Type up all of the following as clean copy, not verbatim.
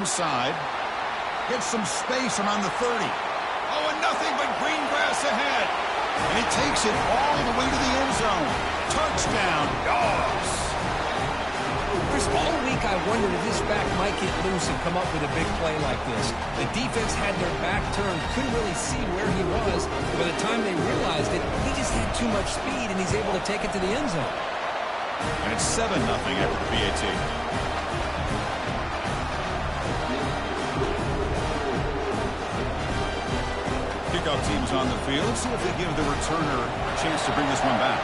Inside. Gets some space around the 30. Oh, and nothing but green grass ahead. And he takes it all the way to the end zone. Touchdown, Dogs. Chris, all week I wondered if this back might get loose and come up with a big play like this. The defense had their back turned, couldn't really see where he was. By the time they realized it, he just had too much speed, and he's able to take it to the end zone. And it's 7-0 after the PAT. Kickoff team's on the field. Let's see if they give the returner a chance to bring this one back.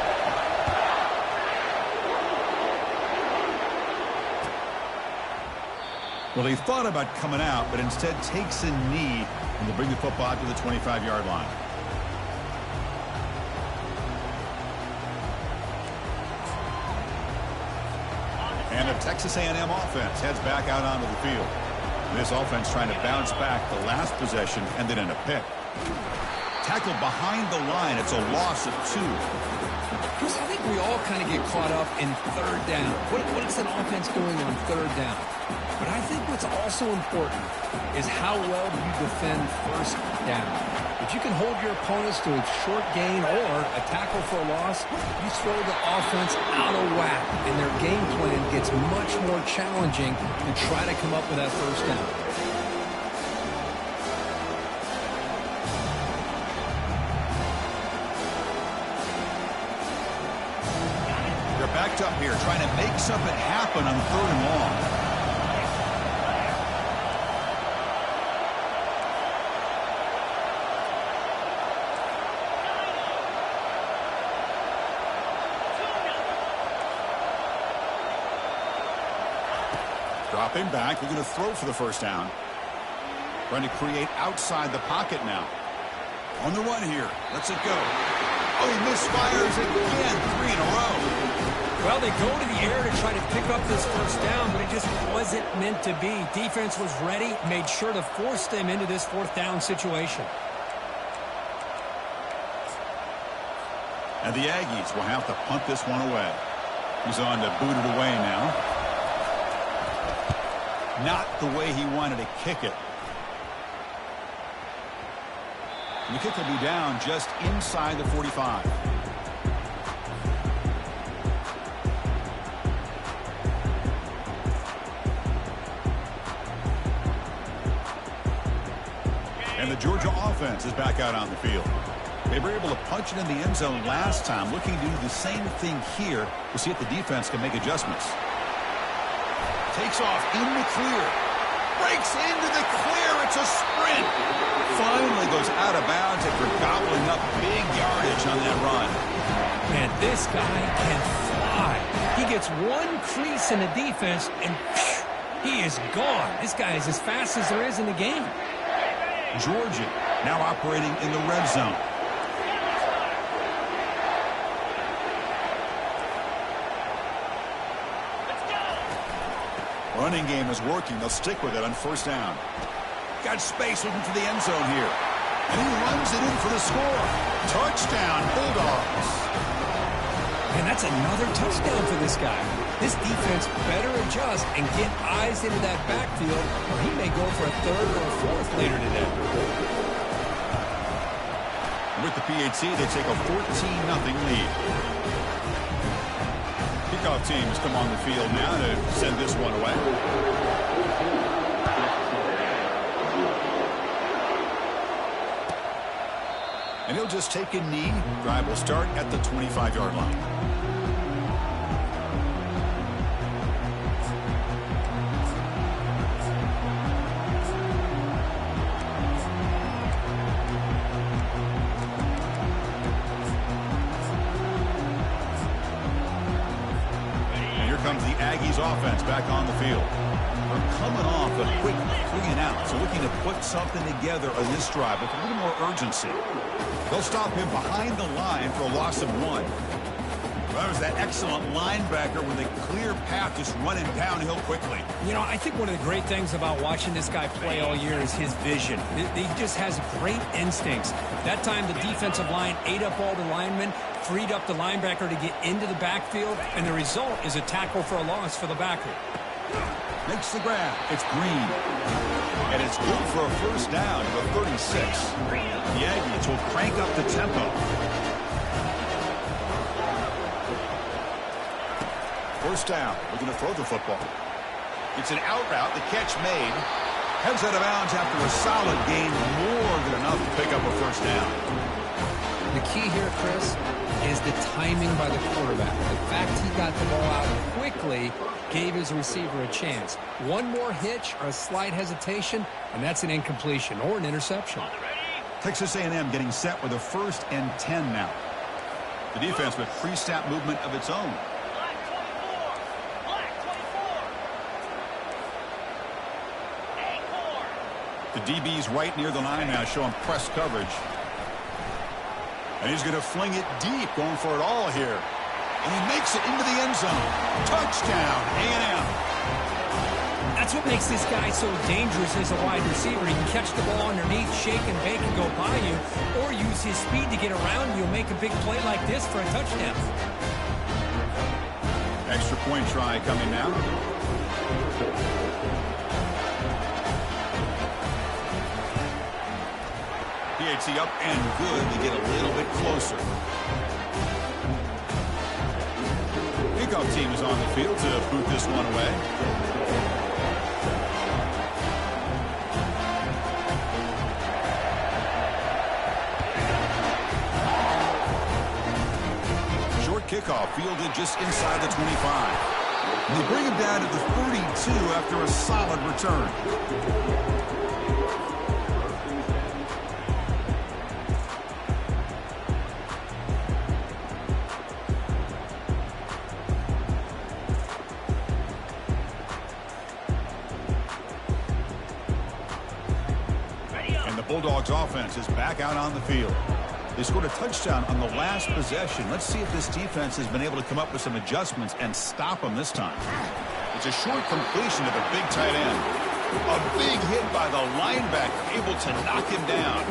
Well, he thought about coming out, but instead takes a knee, and they'll bring the football out to the 25-yard line. And the Texas A&M offense heads back out onto the field. This offense trying to bounce back. The last possession ended in a pick. Tackled behind the line. It's a loss of 2. Chris, I think we all kind of get caught up in third down. What is that offense doing on third down? But I think what's also important is how well do you defend first down. If you can hold your opponents to a short gain or a tackle for a loss, you throw the offense out of whack, and their game plan gets much more challenging to try to come up with that first down. They're backed up here, trying to make something happen on 3rd and long. Dropping back, they're going to throw for the first down. Trying to create outside the pocket now. On the run here. Let's it go. Oh, he misfires again. 3 in a row. Well, they go to the air to try to pick up this first down, but it just wasn't meant to be. Defense was ready, made sure to force them into this 4th down situation. And the Aggies will have to punt this one away. He's on to boot it away now. Not the way he wanted to kick it. And the kick will be down just inside the 45. And the Georgia offense is back out on the field. They were able to punch it in the end zone last time, looking to do the same thing here to see if the defense can make adjustments. Takes off in the clear. Breaks into the clear. It's a sprint. Finally goes out of bounds after gobbling up big yardage on that run. Man, this guy can fly. He gets one crease in the defense, and he is gone. This guy is as fast as there is in the game. Georgia now operating in the red zone. Running game is working. They'll stick with it on first down. Got space looking for the end zone here. And he runs it in for the score. Touchdown, Bulldogs. And that's another touchdown for this guy. This defense better adjust and get eyes into that backfield, or he may go for a 3rd or a 4th later today. With the PAT, they take a 14-0 lead. Kickoff team has come on the field now to send this one away. And he'll just take a knee. Drive will start at the 25-yard line. Comes the Aggies offense back on the field. They're coming off a quick 3-and-out, so looking to put something together on this drive with a little more urgency. They'll stop him behind the line for a loss of 1. That was that excellent linebacker with a clear path just running downhill quickly. You know, I think one of the great things about watching this guy play all year is his vision. He just has great instincts. That time the defensive line ate up all the linemen, freed up the linebacker to get into the backfield, and the result is a tackle for a loss for the backer. Makes the grab. It's Green. And it's good for a first down to the 36. The Aggies will crank up the tempo. First down. Looking to throw the football. It's an out route. The catch made. Heads out of bounds after a solid gain. More than enough to pick up a first down. The key here, Chris, is the timing by the quarterback. The fact he got the ball out quickly gave his receiver a chance. One more hitch or a slight hesitation, and that's an incompletion or an interception. Texas A&M getting set with a 1st and 10 now. The defense with pre-snap movement of its own. The DB's right near the line now, showing press coverage. And he's going to fling it deep, going for it all here. And he makes it into the end zone. Touchdown, A&M. That's what makes this guy so dangerous as a wide receiver. He can catch the ball underneath, shake and bake and go by you, or use his speed to get around you and make a big play like this for a touchdown. Extra point try coming now. PAT up and good to get a little bit closer. Kickoff team is on the field to boot this one away. Short kickoff fielded just inside the 25. And they bring him down to the 32 after a solid return. Bulldogs offense is back out on the field. They scored a touchdown on the last possession. Let's see if this defense has been able to come up with some adjustments and stop them this time. It's a short completion to the big tight end. A big hit by the linebacker, able to knock him down.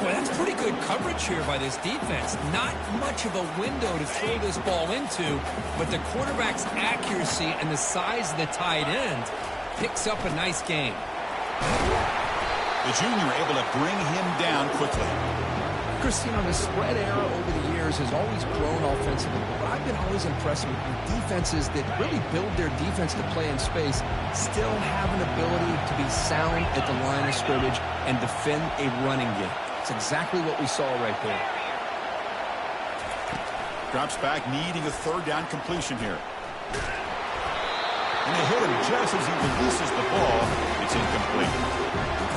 Boy, that's pretty good coverage here by this defense. Not much of a window to throw this ball into, but the quarterback's accuracy and the size of the tight end picks up a nice game. The junior able to bring him down quickly. Christine, the spread era over the years has always grown offensively, but I've been always impressed with defenses that really build their defense to play in space, still have an ability to be sound at the line of scrimmage and defend a running game. It's exactly what we saw right there. Drops back, needing a 3rd down completion here. And they hit him just as he releases the ball. It's incomplete.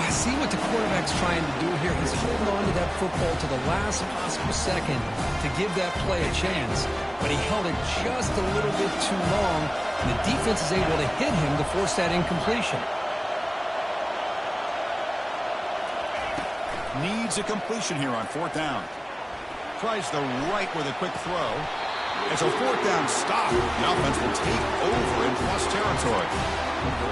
I see what the quarterback's trying to do here. He's holding on to that football to the last possible second to give that play a chance. But he held it just a little bit too long. And the defense is able to hit him to force that incompletion. Needs a completion here on 4th down. Tries the right with a quick throw. It's a 4th down stop. The offense will take over in plus territory.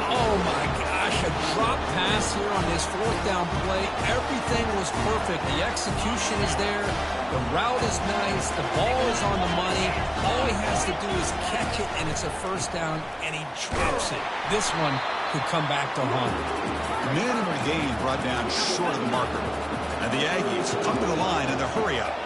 Oh, my gosh, a drop pass here on this 4th down play. Everything was perfect. The execution is there. The route is nice. The ball is on the money. All he has to do is catch it, and it's a 1st down, and he drops it. This one could come back to haunt him. Minimal gain brought down short of the marker. And the Aggies come to the line in the hurry up.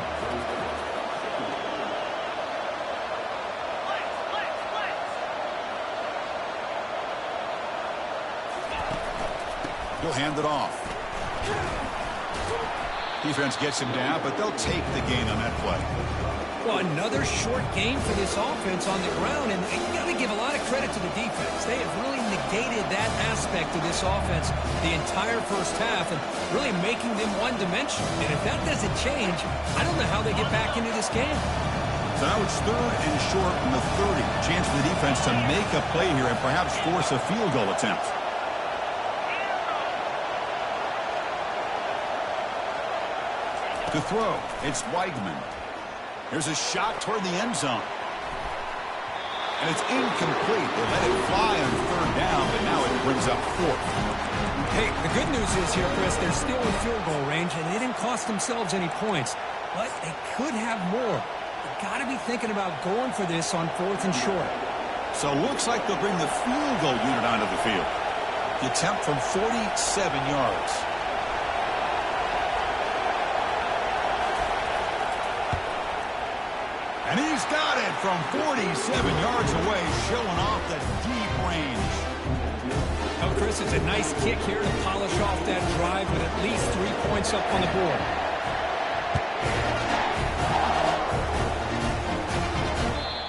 He'll hand it off. Defense gets him down, but they'll take the gain on that play. Well, another short game for this offense on the ground, and you got to give a lot of credit to the defense. They have really negated that aspect of this offense the entire first half and really making them one-dimensional. And if that doesn't change, I don't know how they get back into this game. So now it's 3rd and short from the 30. Chance for the defense to make a play here and perhaps force a field goal attempt. To throw, it's Weigman. Here's a shot toward the end zone. And it's incomplete. They let it fly on 3rd down, but now it brings up 4th. Hey, the good news is here, Chris, they're still in field goal range, and they didn't cost themselves any points. But they could have more. They've got to be thinking about going for this on 4th and short. So looks like they'll bring the field goal unit onto the field. The attempt from 47 yards. And he's got it from 47 yards away, showing off the deep range. Oh, Chris, it's a nice kick here to polish off that drive with at least 3 points up on the board.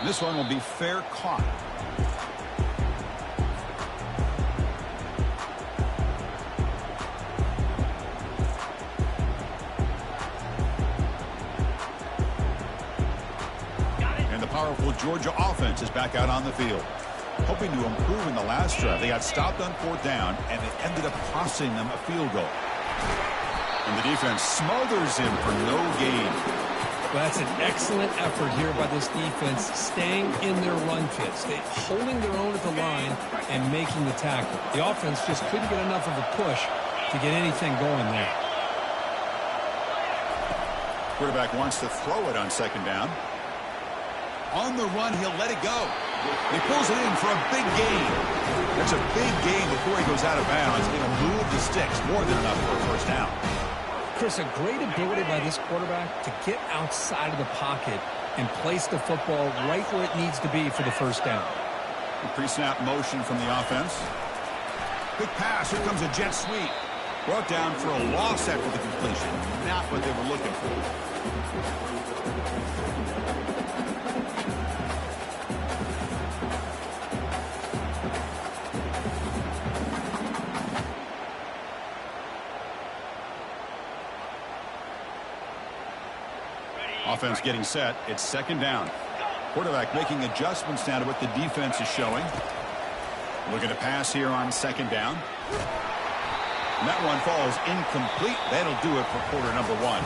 This one will be fair caught. And the powerful Georgia offense is back out on the field. Hoping to improve in the last drive. They got stopped on 4th down, and it ended up costing them a field goal. And the defense smothers him for no gain. Well, that's an excellent effort here by this defense, staying in their run fits, holding their own at the line and making the tackle. The offense just couldn't get enough of a push to get anything going there. Quarterback wants to throw it on 2nd down. On the run, he'll let it go. He pulls it in for a big gain. That's a big gain before he goes out of bounds. It'll move the sticks, more than enough for a 1st down. Chris, a great ability by this quarterback to get outside of the pocket and place the football right where it needs to be for the 1st down. Pre-snap motion from the offense. Quick pass. Here comes a jet sweep. Brought down for a loss after the completion. Not what they were looking for. Offense getting set. It's 2nd down. Quarterback making adjustments now to what the defense is showing. Looking to pass here on 2nd down. And that one falls incomplete. That'll do it for quarter number 1.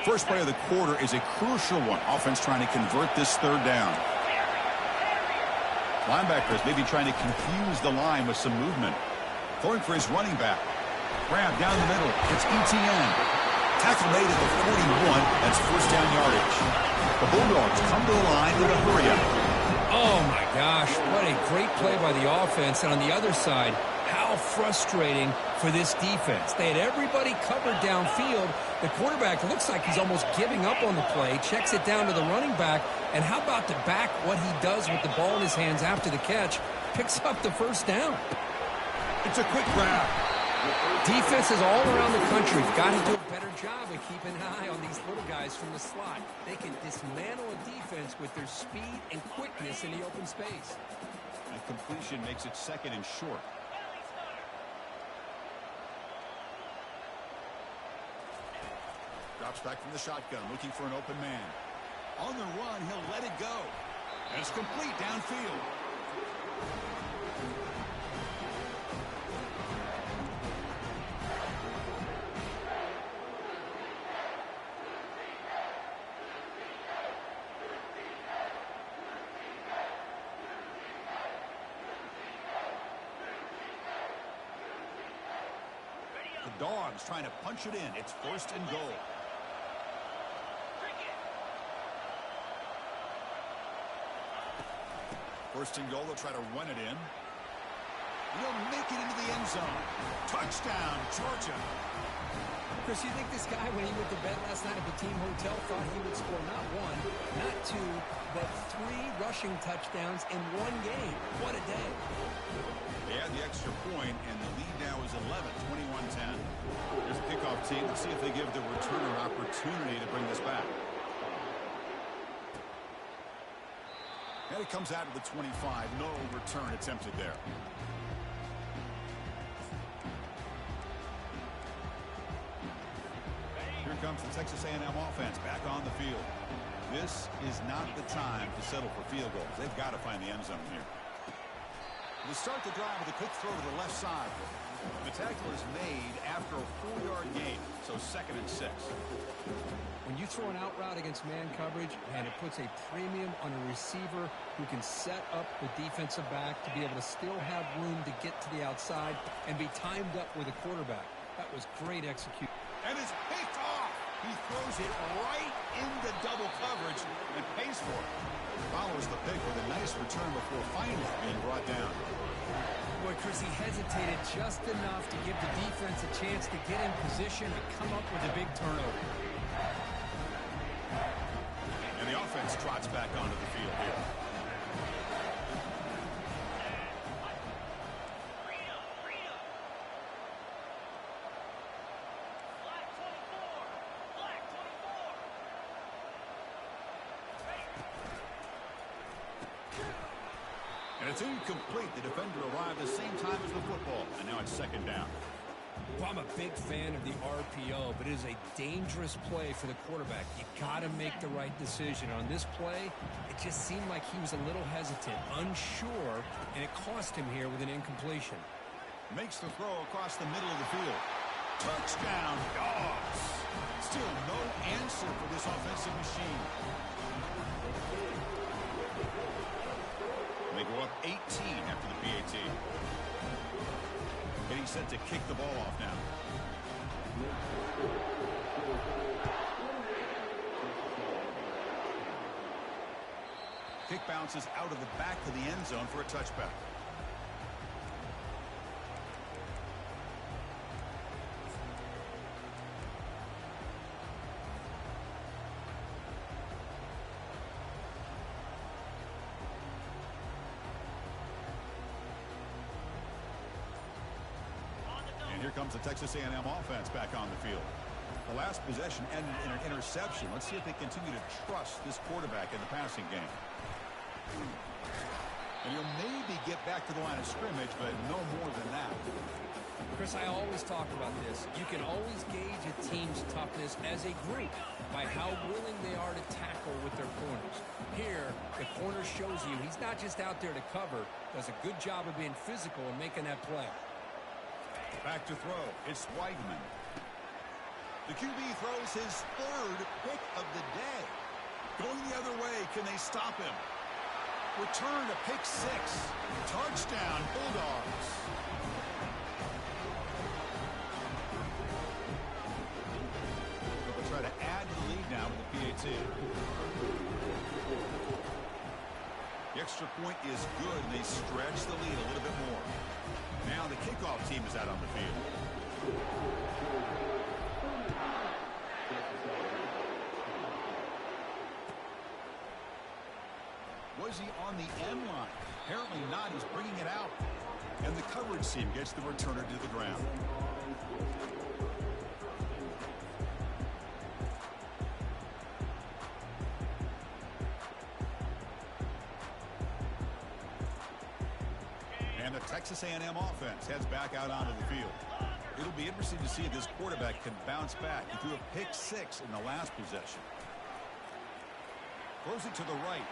First play of the quarter is a crucial one. Offense trying to convert this 3rd down. Linebackers maybe trying to confuse the line with some movement. Throwing for his running back. Grab down the middle. It's ETN. Tackle made at the 41. That's 1st down yardage. The Bulldogs come to the line with a hurry up. Oh, my gosh. What a great play by the offense. And on the other side, how frustrating for this defense. They had everybody covered downfield. The quarterback looks like he's almost giving up on the play, checks it down to the running back, and how about to back what he does with the ball in his hands after the catch, picks up the 1st down. It's a quick grab. Defenses all around the country have got to do a better job of keeping an eye on these little guys from the slot. They can dismantle a defense with their speed and quickness in the open space. That completion makes it 2nd and short. Drops back from the shotgun, looking for an open man. On the run, he'll let it go. And it's complete downfield. The Dogs trying to punch it in. It's 1st and goal. First and goal, they'll try to run it in. He'll make it into the end zone. Touchdown, Georgia. Chris, you think this guy, when he went to bed last night at the team hotel, thought he would score not 1, not 2, but 3 rushing touchdowns in 1 game? What a day. They had the extra point, and the lead now is 11, 21-10. There's a kickoff team. Let's see if they give the returner an opportunity to bring this back. And it comes out of the 25. No return attempted there. Here comes the Texas A&M offense back on the field. This is not the time to settle for field goals. They've got to find the end zone here. They start the drive with a quick throw to the left side. The tackle is made after a 4-yard gain, so 2nd and 6. When you throw an out route against man coverage, man, it puts a premium on a receiver who can set up the defensive back to be able to still have room to get to the outside and be timed up with a quarterback. That was great execution. And it's picked off. He throws it right into double coverage and pays for it. Follows the pick with a nice return before finally being brought down. Boy, Chris, he hesitated just enough to give the defense a chance to get in position and come up with a big turnover. And the offense trots back onto the field here. And it's incomplete. The defender arrived the same time as the football, and now it's second down. Well, I'm a big fan of the RPO, but it is a dangerous play for the quarterback. You got to make the right decision. On this play, it just seemed like he was a little hesitant, unsure, and it cost him here with an incompletion. Makes the throw across the middle of the field. Touchdown, Dogs. Still no answer for this offensive machine. They go up 18 after the PAT. Getting set to kick the ball off now. Kick bounces out of the back of the end zone for a touchback. Here comes the Texas A&M offense back on the field. The last possession ended in an interception. Let's see if they continue to trust this quarterback in the passing game. And he'll maybe get back to the line of scrimmage, but no more than that. Chris, I always talk about this. You can always gauge a team's toughness as a group by how willing they are to tackle with their corners. Here, the corner shows you he's not just out there to cover, does a good job of being physical and making that play. Back to throw. It's Weigman. The QB throws his third pick of the day. Going the other way. Can they stop him? Return to pick six. Touchdown, Bulldogs. They'll try to add to the lead now with the PAT. The extra point is good, and they stretch the lead a little bit more. Now the kickoff team is out on the field. Was he on the end line? Apparently not. He's bringing it out. And the coverage team gets the returner to the ground. And the Texas A&M offense heads back out onto the field. It'll be interesting to see if this quarterback can bounce back. He threw a pick six in the last possession. Throws it to the right.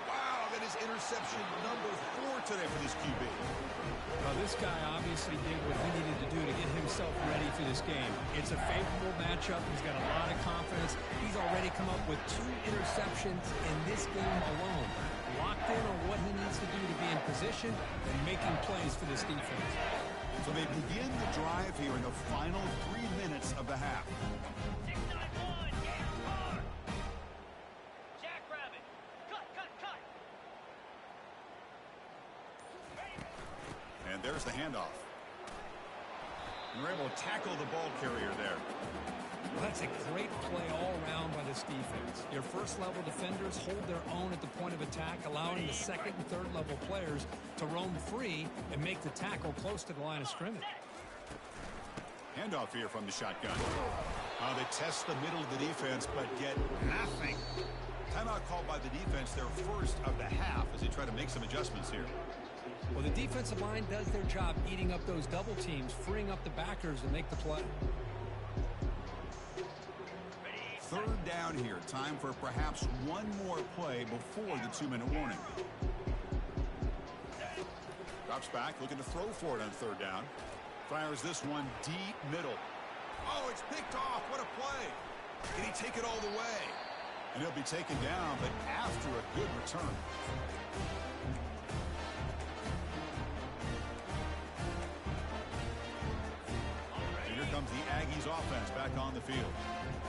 Wow, that is interception number 4 today for this QB. Well, this guy obviously did what he needed to do to get himself ready for this game. It's a favorable matchup. He's got a lot of confidence. He's already come up with 2 interceptions in this game alone. Locked in on what he needs to do to be in position and making plays for this defense. So they begin the drive here in the final 3 minutes of the half. 6-9-1, get hard. Jackrabbit, cut. And there's the handoff. And they're able to tackle the ball carrier there. Well, that's a great play all around by this defense. Your first-level defenders hold their own at the point of attack, allowing the second and third-level players to roam free and make the tackle close to the line of scrimmage. Handoff here from the shotgun. They test the middle of the defense, but get nothing. Timeout called by the defense, their first of the half, as they try to make some adjustments here. Well, the defensive line does their job eating up those double teams, freeing up the backers to make the play. Third down here. Time for perhaps one more play before the 2-minute warning. Drops back, looking to throw for it on third down. Fires this one deep middle. Oh, it's picked off. What a play. Can he take it all the way? And he'll be taken down, but after a good return. And here comes the Aggies offense back on the field.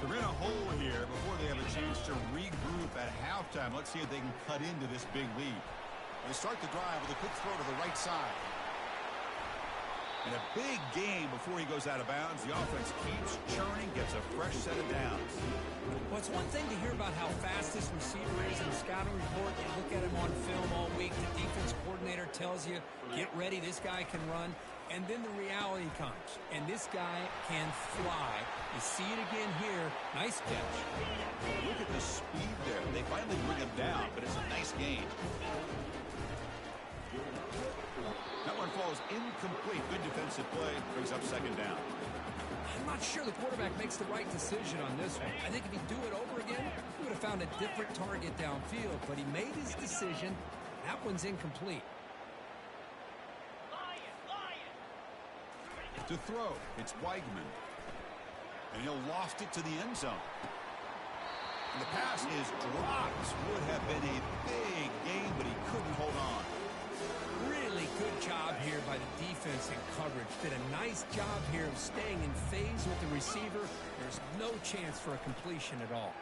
They're in a hole here before they have a chance to regroup at halftime. Let's see if they can cut into this big lead. They start the drive with a quick throw to the right side. And a big gain before he goes out of bounds. The offense keeps churning, gets a fresh set of downs. Well, it's one thing to hear about how fast this receiver is in the scouting report. You look at him on film all week. The defense coordinator tells you, get ready, this guy can run. And then the reality comes, and this guy can fly. You see it again here. Nice catch. Look at the speed there. They finally bring him down, but it's a nice gain. That one falls incomplete. Good defensive play. Brings up second down. I'm not sure the quarterback makes the right decision on this one. I think if he'd do it over again, he would have found a different target downfield. But he made his decision. That one's incomplete. To throw, it's Weigman. And he'll loft it to the end zone. And the pass is dropped. Would have been a big gain, but he couldn't hold on. Really good job here by the defense in coverage. Did a nice job here of staying in phase with the receiver. There's no chance for a completion at all.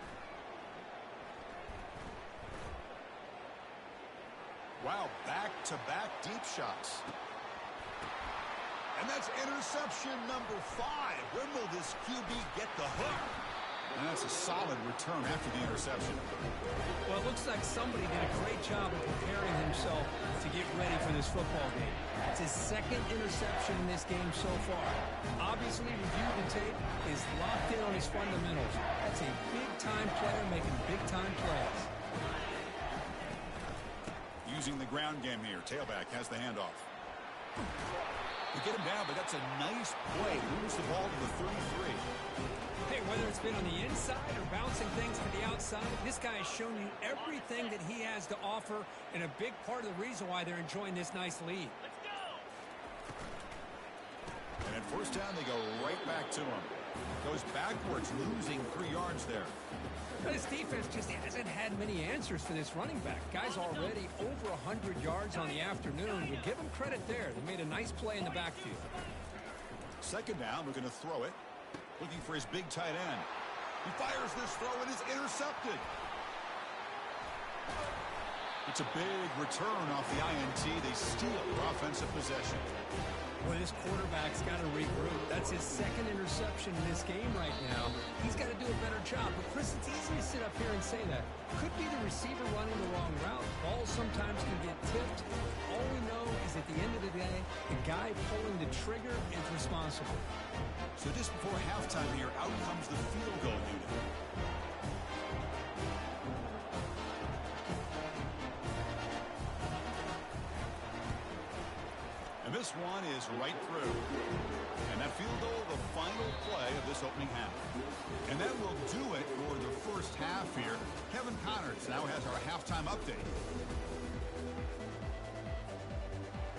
Wow, back-to-back deep shots. And that's interception number 5. When will this QB get the hook? And that's a solid return after the interception. Well, it looks like somebody did a great job of preparing himself to get ready for this football game. It's his second interception in this game so far. Obviously, reviewed the tape, is locked in on his fundamentals. That's a big-time player making big-time plays. Using the ground game here. Tailback has the handoff. They get him down, but that's a nice play. Moves the ball to the 33. Hey, whether it's been on the inside or bouncing things to the outside, this guy has shown you everything that he has to offer, and a big part of the reason why they're enjoying this nice lead. Let's go. And at first down, they go right back to him. Goes backwards, losing 3 yards there. But his defense just hasn't had many answers for this running back. Guy's already over 100 yards on the afternoon. We give him credit there. They made a nice play in the backfield. Second down, we're going to throw it. Looking for his big tight end. He fires this throw and is intercepted. It's a big return off the INT. They steal their offensive possession. Well, this quarterback's got to regroup. That's his second interception in this game right now. He's got to do a better job. But, Chris, it's easy to sit up here and say that. Could be the receiver running the wrong route. Balls sometimes can get tipped. All we know is at the end of the day, the guy pulling the trigger is responsible. So just before halftime here, out comes the field goal unit. And this one is right through. And that field goal, the final play of this opening half. And that will do it for the first half here. Kevin Connors now has our halftime update.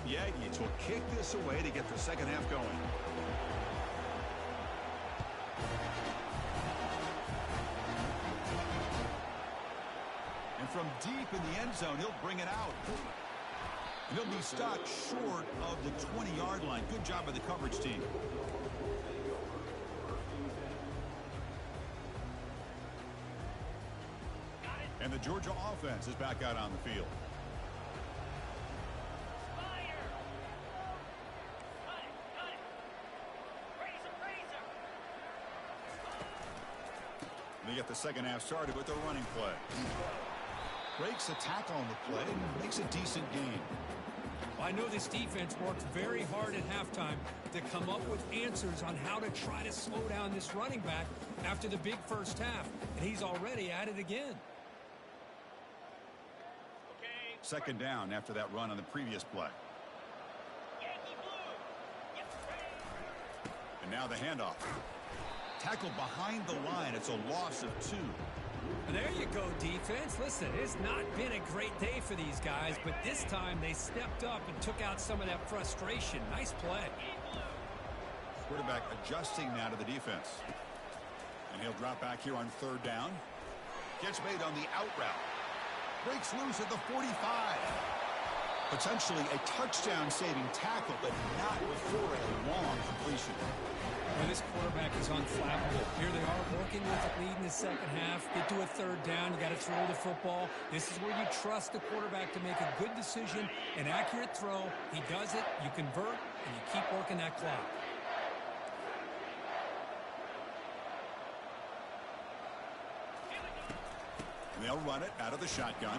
The Aggies will kick this away to get the second half going. And from deep in the end zone, he'll bring it out. And he'll be stopped short of the 20-yard line. Good job by the coverage team. And the Georgia offense is back out on the field. Fire. Cut it. Razor. And they get the second half started with a running play. Breaks a tackle on the play and makes a decent gain. I know this defense worked very hard at halftime to come up with answers on how to try to slow down this running back after the big first half. And he's already at it again. Okay. Second down after that run on the previous play. Yankee blue. Yep. And now the handoff. Tackled behind the line. It's a loss of 2. There you go, defense. Listen, it's not been a great day for these guys, but this time they stepped up and took out some of that frustration. Nice play. Quarterback adjusting now to the defense. And he'll drop back here on third down. Gets made on the out route. Breaks loose at the 45. Potentially a touchdown-saving tackle, but not before a long completion. Well, this quarterback is unflappable. Here they are working with the lead in the second half. Get to a third down. You got to throw the football. This is where you trust the quarterback to make a good decision, an accurate throw. He does it. You convert, and you keep working that clock. And they'll run it out of the shotgun.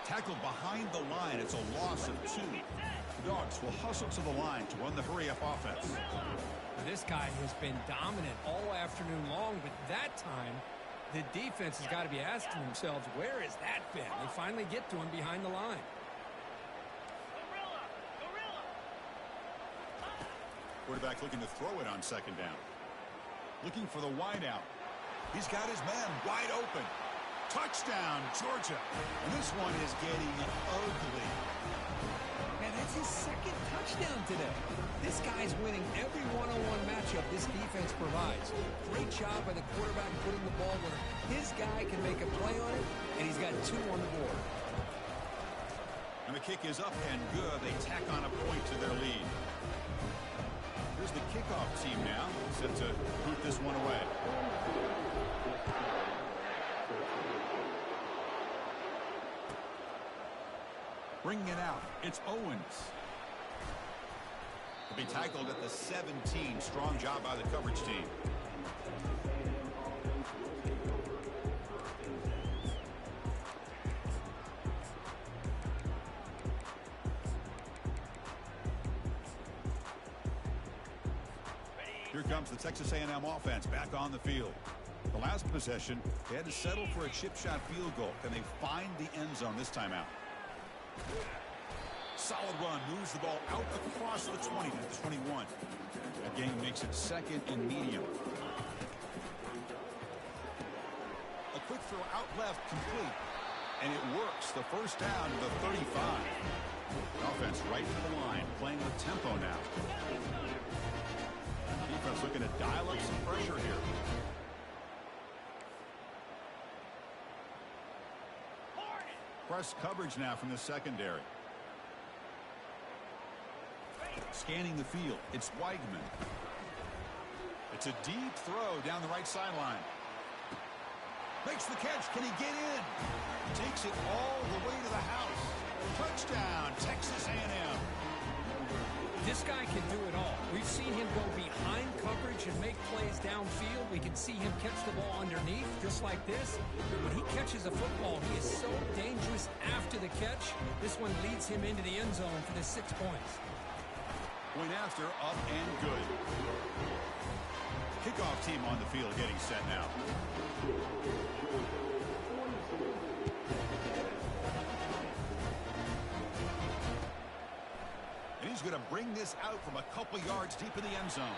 Tackled behind the line. It's a loss of 2. The Dogs will hustle to the line to run the hurry-up offense. This guy has been dominant all afternoon long, but that time, the defense has got to be asking themselves, where has that been? They finally get to him behind the line. Quarterback looking to throw it on second down. Looking for the wide out. He's got his man wide open. Touchdown, Georgia. And this one is getting ugly. Man, that's his second touchdown today. This guy's winning every one-on-one matchup this defense provides. Great job by the quarterback putting the ball where his guy can make a play on it, and he's got 2 on the board. And the kick is up and good. They tack on a point to their lead. Here's the kickoff team now, set to boot this one away. Bringing it out, it's Owens. He'll be tackled at the 17. Strong job by the coverage team. Here comes the Texas A&M offense back on the field. The last possession, they had to settle for a chip shot field goal. Can they find the end zone this time out? Solid run, moves the ball out across the 20 to the 21. That gain makes it second and medium. A quick throw out left, complete. And it works. The first down to the 35. The offense right to the line, playing with tempo now. Defense looking to dial up some pressure here. Press coverage now from the secondary. Scanning the field, it's Weigman. It's a deep throw down the right sideline. Makes the catch. Can he get in? Takes it all the way to the house. Touchdown, Texas A&M. This guy can do it all. We've seen him go behind coverage and make plays downfield. We can see him catch the ball underneath, just like this. But when he catches a football, he is so dangerous after the catch. This one leads him into the end zone for the 6 points. Point after, up and good. Kickoff team on the field getting set now. And he's going to bring this out from a couple yards deep in the end zone.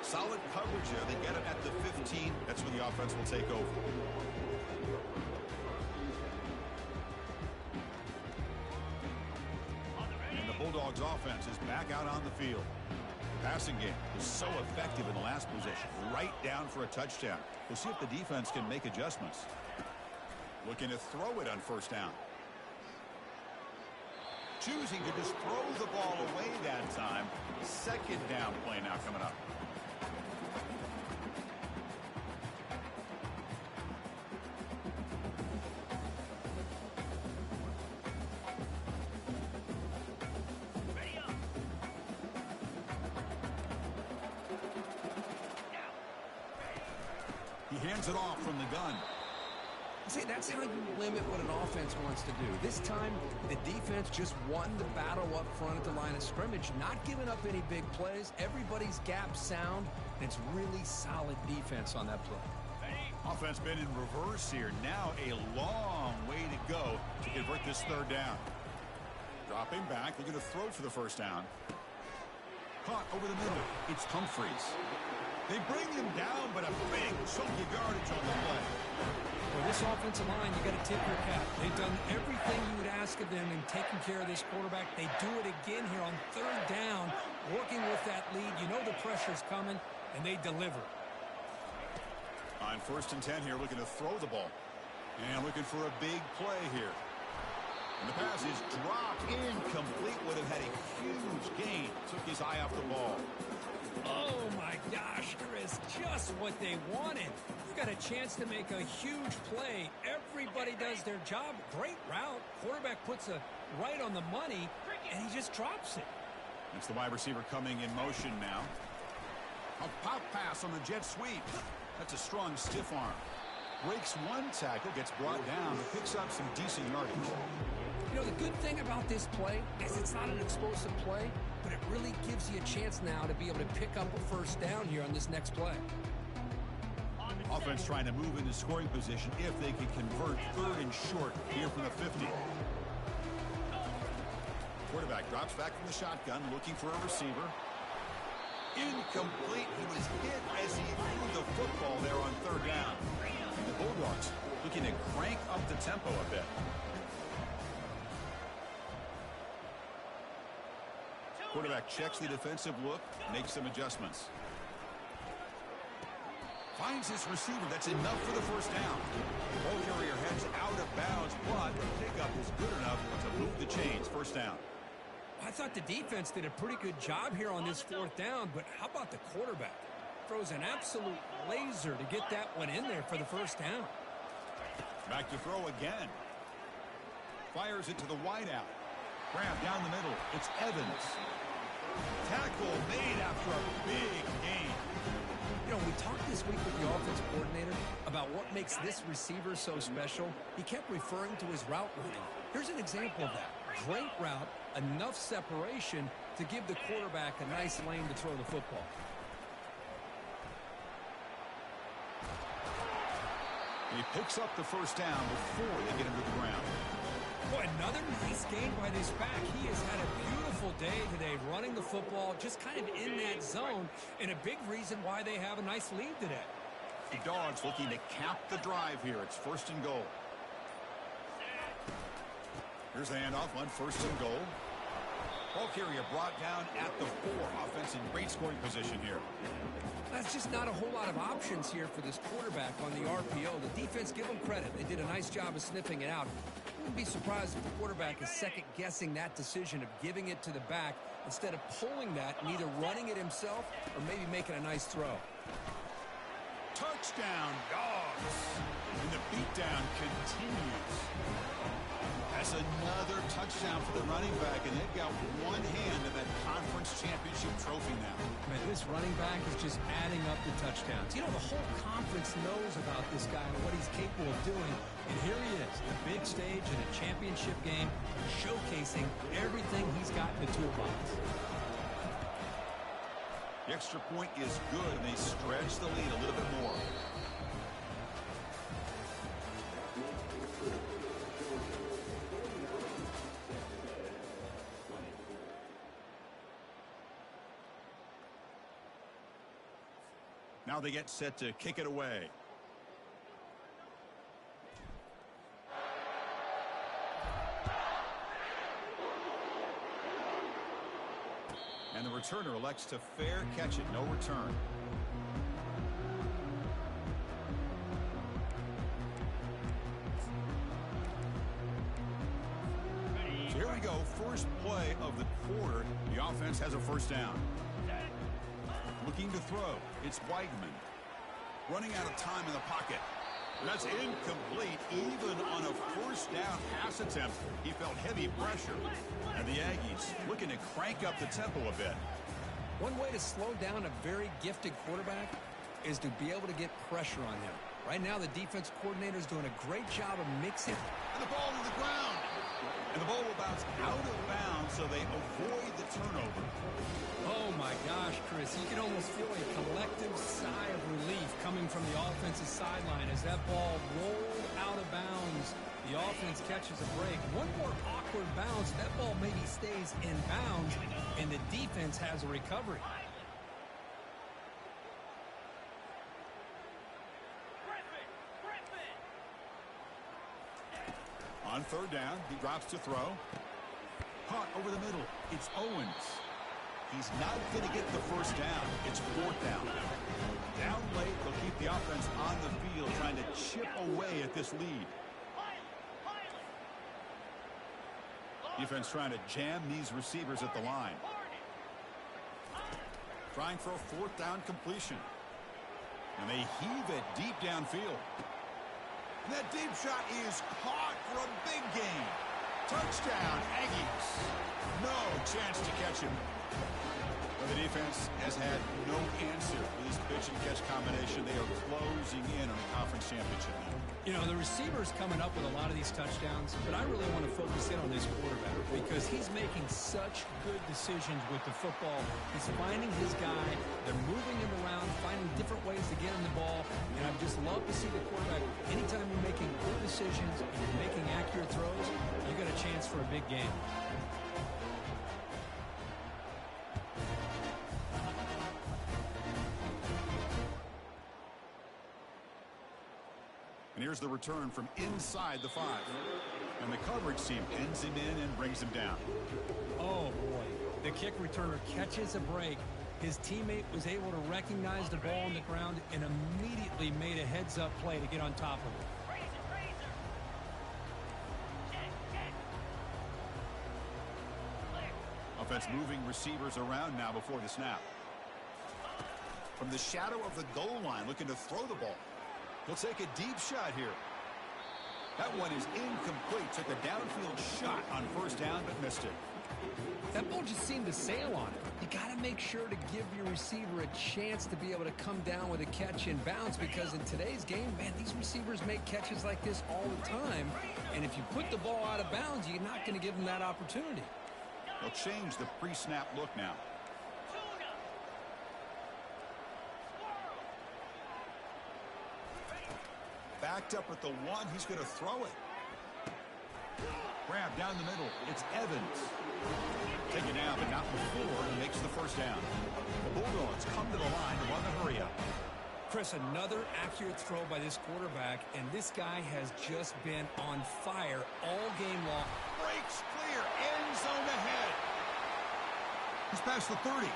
Solid coverage there. They get it at the 15. That's when the offense will take over. And the Bulldogs offense is back out on the field. The passing game was so effective in the last possession. Right down for a touchdown. We'll see if the defense can make adjustments. Looking to throw it on first down. Choosing to just throw the ball away that time. Second down play now coming up. He hands it off from the gun. See, that's how you limit what an offense wants to do. This time, the defense just won the battle up front at the line of scrimmage, not giving up any big plays. Everybody's gap sound, and it's really solid defense on that play. Offense been in reverse here. Now a long way to go to convert this third down. Dropping back, looking to throw for the first down. Caught over the middle. It's Humphreys. They bring him down, but a big chunk of yardage on the play. For this offensive line, you got to tip your cap. They've done everything you would ask of them in taking care of this quarterback. They do it again here on third down, working with that lead. You know the pressure's coming, and they deliver. On 1st and 10 here, looking to throw the ball. And looking for a big play here. And the pass is dropped, incomplete. Would have had a huge gain. Took his eye off the ball. Oh, my gosh, Chris, just what they wanted. You got a chance to make a huge play. Everybody does their job. Great route. Quarterback puts it right on the money, and he just drops it. It's the wide receiver coming in motion now. A pop pass on the jet sweep. That's a strong stiff arm. Breaks one tackle, gets brought down, but picks up some decent yardage. You know, the good thing about this play is it's not an explosive play, but it really gives you a chance now to be able to pick up a first down here on this next play. Offense trying to move into scoring position if they can convert 3rd and short here from the 50. Quarterback drops back from the shotgun, looking for a receiver. Incomplete. He was hit as he threw the football there on 3rd down. And the Bulldogs looking to crank up the tempo a bit. Quarterback checks the defensive look, makes some adjustments. Finds his receiver. That's enough for the first down. Ball carrier heads out of bounds, but the pickup is good enough to move the chains. First down. I thought the defense did a pretty good job here on this 4th down, but how about the quarterback? Throws an absolute laser to get that one in there for the first down. Back to throw again. Fires it to the wideout. Grab down the middle. It's Evans. Tackle made after a big gain. You know, we talked this week with the offense coordinator about what makes this receiver so special. He kept referring to his route running. Here's an example of that. Great route, enough separation to give the quarterback a nice lane to throw the football. He picks up the first down before they get him to the ground. Boy, another nice gain by this back. He has had a beautiful day today running the football, just kind of in that zone, and a big reason why they have a nice lead today. The Dogs looking to cap the drive here. It's 1st and goal. Here's the handoff on 1st and goal. Ball carrier brought down at the 4. Offense in great scoring position here. That's just not a whole lot of options here for this quarterback on the RPO. The defense, give them credit. They did a nice job of sniffing it out. Wouldn't be surprised if the quarterback is second-guessing that decision of giving it to the back instead of pulling that and either running it himself or maybe making a nice throw. Touchdown, Dogs. And the beatdown continues. That's another touchdown for the running back, and they've got one hand in that conference championship trophy now. Man, this running back is just adding up the touchdowns. You know, the whole conference knows about this guy and what he's capable of doing, and here he is, the big stage in a championship game, showcasing everything he's got in the toolbox. The extra point is good, and they stretch the lead a little bit more. Now they get set to kick it away. And the returner elects to fair catch it, no return. So here we go, first play of the quarter. The offense has a first down. Looking to throw. It's Weigman. Running out of time in the pocket. And that's incomplete. Even on a first down pass attempt, he felt heavy pressure. And the Aggies looking to crank up the tempo a bit. One way to slow down a very gifted quarterback is to be able to get pressure on him. Right now, the defense coordinator is doing a great job of mixing. And the ball to the ground. And the ball will bounce out of bounds, so they avoid the turnover. Oh, my gosh, Chris. You can almost feel a collective sigh of relief coming from the offensive sideline as that ball rolled out of bounds. The offense catches a break. One more awkward bounce. That ball maybe stays in bounds, and the defense has a recovery. On third down, he drops to throw. Caught over the middle. It's Owens. He's not going to get the first down. It's fourth down. Down late, they'll keep the offense on the trying to chip away at this lead. Defense trying to jam these receivers at the line. Trying for a fourth down completion. And they heave it deep downfield. And that deep shot is caught for a big gain. Touchdown, Aggies. No chance to catch him. But the defense has had no answer for this pitch and catch combination. They are closing in on the conference championship. You know, the receiver's coming up with a lot of these touchdowns, but I really want to focus in on this quarterback because he's making such good decisions with the football. He's finding his guy. They're moving him around, finding different ways to get him the ball. And I just love to see the quarterback. Anytime you're making good decisions and you're making accurate throws, you got a chance for a big game. And here's the return from inside the 5. And the coverage team pins him in and brings him down. Oh, boy. The kick returner catches a break. His teammate was able to recognize the ball on the ground and immediately made a heads-up play to get on top of it. Offense moving receivers around now before the snap. From the shadow of the goal line, looking to throw the ball. He'll take a deep shot here. That one is incomplete. Took a downfield shot on first down, but missed it. That ball just seemed to sail on it. You got to make sure to give your receiver a chance to be able to come down with a catch and bounce because in today's game, man, these receivers make catches like this all the time. And if you put the ball out of bounds, you're not going to give them that opportunity. They'll change the pre-snap look now. Backed up at the 1. He's going to throw it. Grab down the middle. It's Evans. Taken down, but not before he makes the first down. The Bulldogs come to the line to run the hurry up. Chris, another accurate throw by this quarterback, and this guy has just been on fire all game long. Breaks clear. End zone ahead. He's past the 30.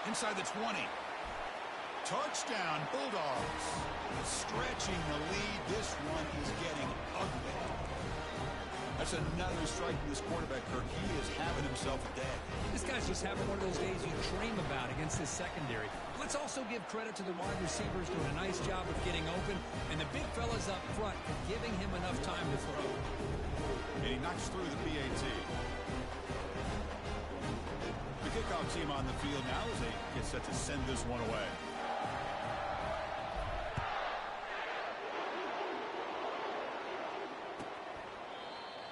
Inside the 20. Touchdown, Bulldogs. Stretching the lead. This one is getting ugly. That's another strike from this quarterback, Kirk. He is having himself a day. This guy's just having one of those days you dream about against this secondary. Let's also give credit to the wide receivers doing a nice job of getting open, and the big fellas up front for giving him enough time to throw. And he knocks through the PAT. The kickoff team on the field now as they get set to send this one away.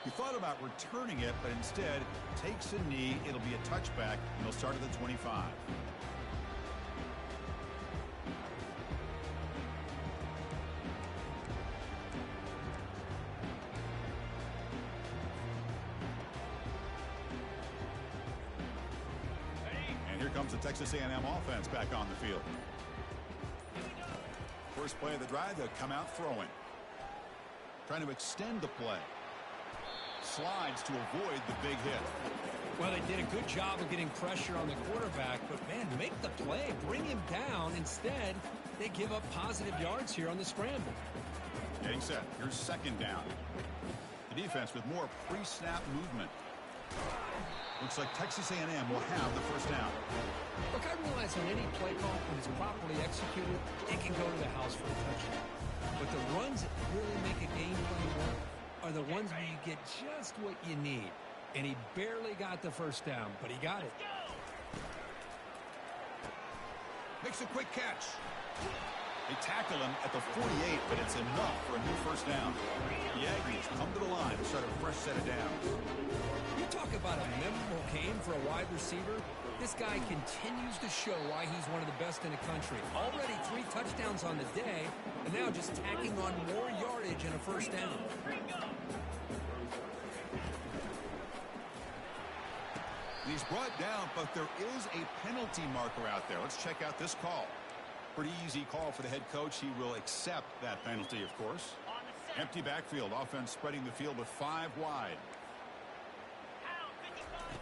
He thought about returning it, but instead takes a knee. It'll be a touchback, and he'll start at the 25. And here comes the Texas A&M offense back on the field. First play of the drive, they'll come out throwing. Trying to extend the play. Slides to avoid the big hit. Well, they did a good job of getting pressure on the quarterback, but, man, make the play. Bring him down. Instead, they give up positive yards here on the scramble. Getting set. Here's second down. The defense with more pre-snap movement. Looks like Texas A&M will have the first down. Look, I realize on any play call, when it's properly executed, it can go to the house for a touchdown. But the runs that really make a game plan work are the ones where you get just what you need. And he barely got the first down, but he got it. Makes a quick catch. They tackle him at the 48, but it's enough for a new first down. The Aggies come to the line to start a fresh set of downs. You talk about a memorable game for a wide receiver. This guy continues to show why he's one of the best in the country. Already 3 touchdowns on the day, and now just tacking on more yardage and a first down. He's brought down, but there is a penalty marker out there. Let's check out this call. Pretty easy call for the head coach. He will accept that penalty, of course. Empty backfield. Offense spreading the field with 5 wide.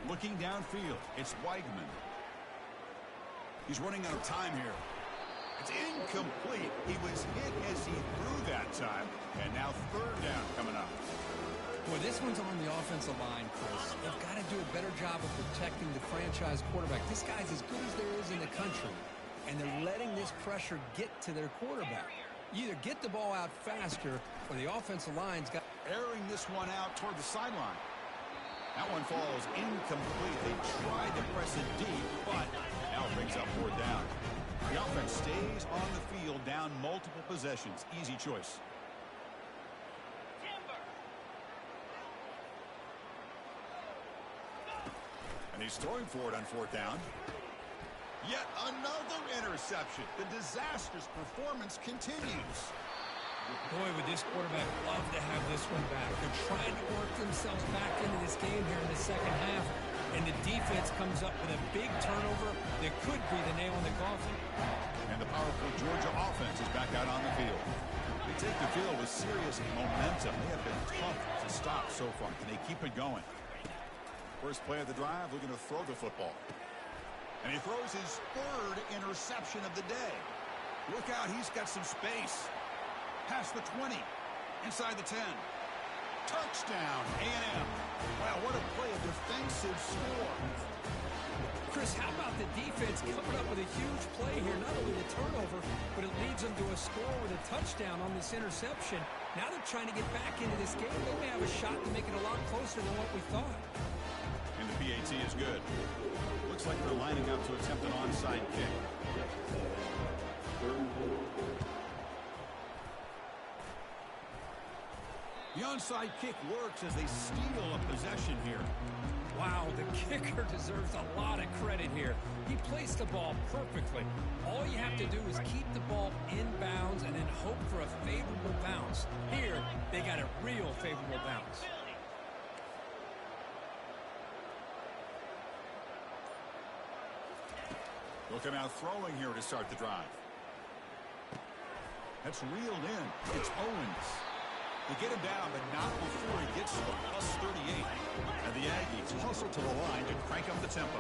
Looking downfield, it's Weigman. He's running out of time here. It's incomplete. He was hit as he threw that time. And now third down coming up. Boy, this one's on the offensive line, Chris. They've got to do a better job of protecting the franchise quarterback. This guy's as good as there is in the country, and they're letting this pressure get to their quarterback. You either get the ball out faster, or the offensive line's got... Airing this one out toward the sideline. That one falls incomplete. They tried to press it deep, but now it brings up fourth down. The offense stays on the field, down multiple possessions. Easy choice. And he's throwing for it on fourth down. Yet another interception. The disastrous performance continues. Boy, would this quarterback love to have this one back. They're trying to work themselves back into this game here in the second half, and the defense comes up with a big turnover that could be the nail in the coffin. And the powerful Georgia offense is back out on the field. They take the field with serious momentum. They have been tough to stop so far. Can they keep it going? First play of the drive, looking to throw the football. And he throws his third interception of the day. Look out, he's got some space. Past the 20, inside the 10. Touchdown, A&M. Wow, what a play, a defensive score. Chris, how about the defense coming up with a huge play here? Not only the turnover, but it leads them to a score with a touchdown on this interception. Now they're trying to get back into this game. They may have a shot to make it a lot closer than what we thought. And the PAT is good. Looks like they're lining up to attempt an onside kick. The onside kick works as they steal a possession here. Wow, the kicker deserves a lot of credit here. He placed the ball perfectly. All you have to do is keep the ball in bounds and then hope for a favorable bounce. Here, they got a real favorable bounce. Looking out throwing here to start the drive. That's reeled in. It's Owens. They get him down, but not before he gets to the plus 38. And the Aggies hustle to the line to crank up the tempo.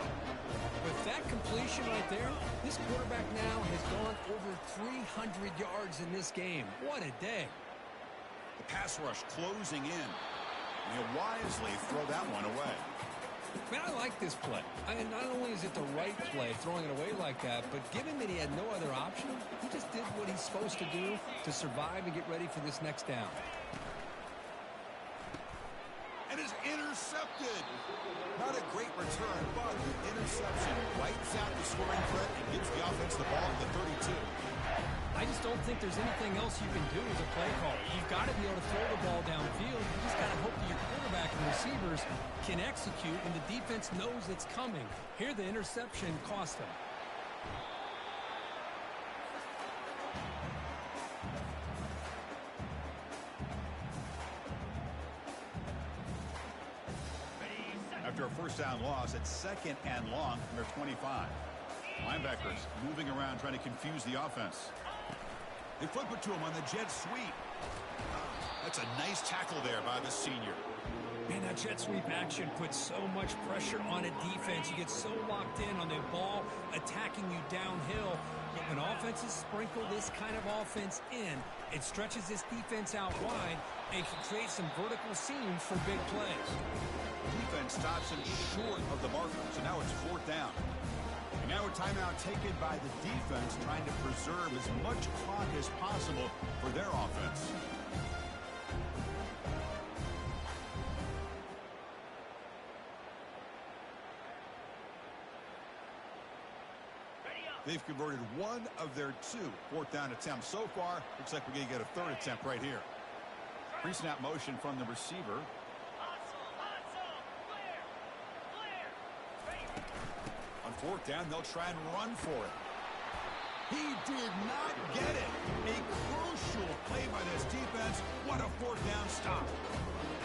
With that completion right there, this quarterback now has gone over 300 yards in this game. What a day. The pass rush closing in. And he'll wisely throw that one away. Man, I like this play. I mean, not only is it the right play, throwing it away like that, but given that he had no other option, he just did what he's supposed to do to survive and get ready for this next down. And is intercepted. Not a great return, but the interception wipes out the scoring threat and gives the offense the ball at the 32. I just don't think there's anything else you can do as a play caller. You've got to be able to throw the ball downfield. You just got to hope that your quarterback and receivers can execute and the defense knows it's coming. Here, the interception cost them. After a first down loss, it's second and long from their 25. Linebackers moving around trying to confuse the offense. They flip it to him on the jet sweep. That's a nice tackle there by the senior. Man, that jet sweep action puts so much pressure on a defense. You get so locked in on the ball attacking you downhill. But when offenses sprinkle this kind of offense in, it stretches this defense out wide and can create some vertical seams for big plays. Defense stops him short of the marker, so now it's fourth down. And now a timeout taken by the defense, trying to preserve as much clock as possible for their offense. They've converted one of their two fourth down attempts so far. Looks like we're going to get a third attempt right here. Pre-snap motion from the receiver. On fourth down, they'll try and run for it. He did not get it. A crucial play by this defense. What a fourth down stop.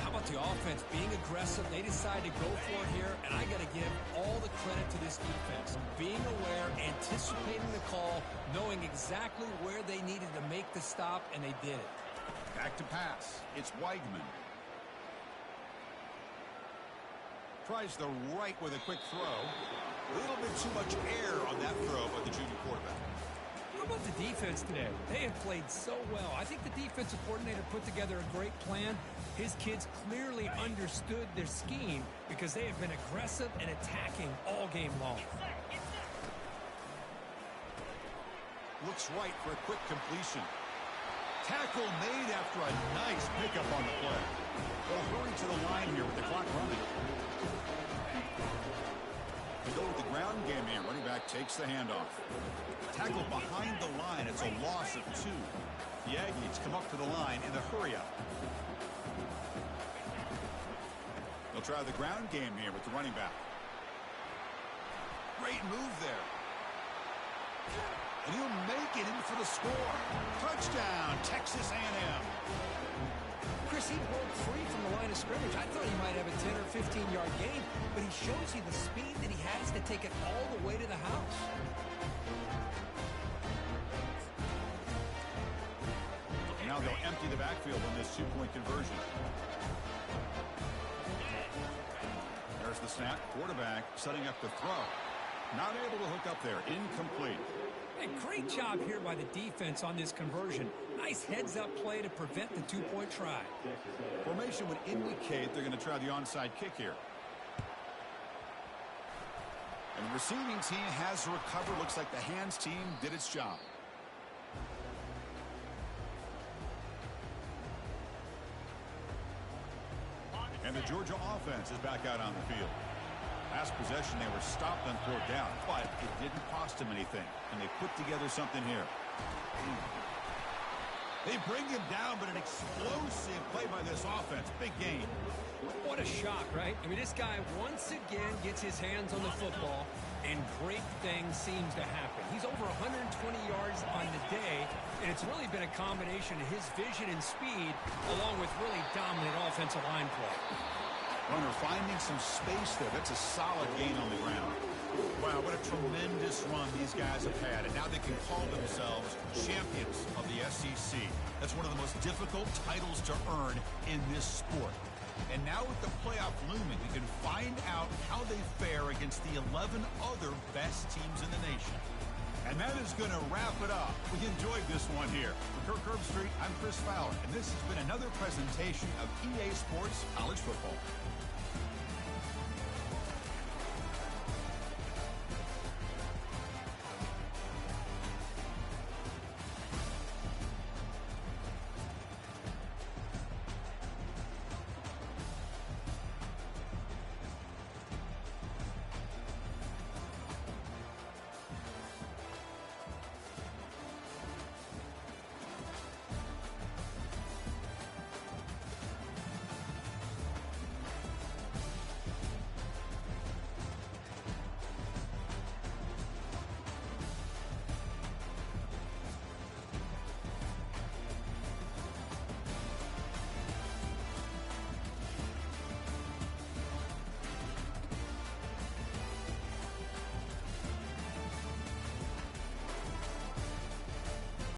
How about the offense being aggressive? They decide to go for it here, and I got to give all the credit to this defense. Being aware, anticipating the call, knowing exactly where they needed to make the stop, and they did it. Back to pass. It's Weigman. Tries the right with a quick throw. A little bit too much air on that throw by the junior quarterback. about the defense today? They have played so well. I think the defensive coordinator put together a great plan. His kids clearly understood their scheme because they have been aggressive and attacking all game long. Looks right for a quick completion. Tackle made after a nice pickup on the play. They'll hurry to the line here with the clock running. They go with the ground game here. Running back takes the handoff. Tackle behind the line. It's a loss of 2. The Aggies come up to the line in the hurry-up. They'll try the ground game here with the running back. Great move there. And he'll make it in for the score. Touchdown, Texas A&M. Chris, he broke free from the line of scrimmage. I thought he might have a 10 or 15-yard gain, but he shows you the speed that he has to take it all the way to the house. Now they'll empty the backfield on this 2-point conversion. There's the snap. Quarterback setting up the throw. Not able to hook up there. Incomplete. Hey, great job here by the defense on this conversion. Nice heads-up play to prevent the 2-point try. Formation would indicate they're going to try the onside kick here. And the receiving team has to recover. Looks like the hands team did its job. And the Georgia offense is back out on the field. Last possession, they were stopped on 4th down, but it didn't cost them anything. And they put together something here. They bring him down, but an explosive play by this offense. Big gain. What a shock, right? I mean, this guy once again gets his hands on the football, and great things seems to happen. He's over 120 yards on the day, and it's really been a combination of his vision and speed, along with really dominant offensive line play. Runner finding some space there. That's a solid gain on the ground. Wow, what a tremendous run these guys have had. And now they can call themselves champions of the SEC. That's one of the most difficult titles to earn in this sport. And now with the playoff looming, we can find out how they fare against the 11 other best teams in the nation. And that is going to wrap it up. We enjoyed this one here. For Kirk Herbstreit, I'm Chris Fowler, and this has been another presentation of EA Sports College Football.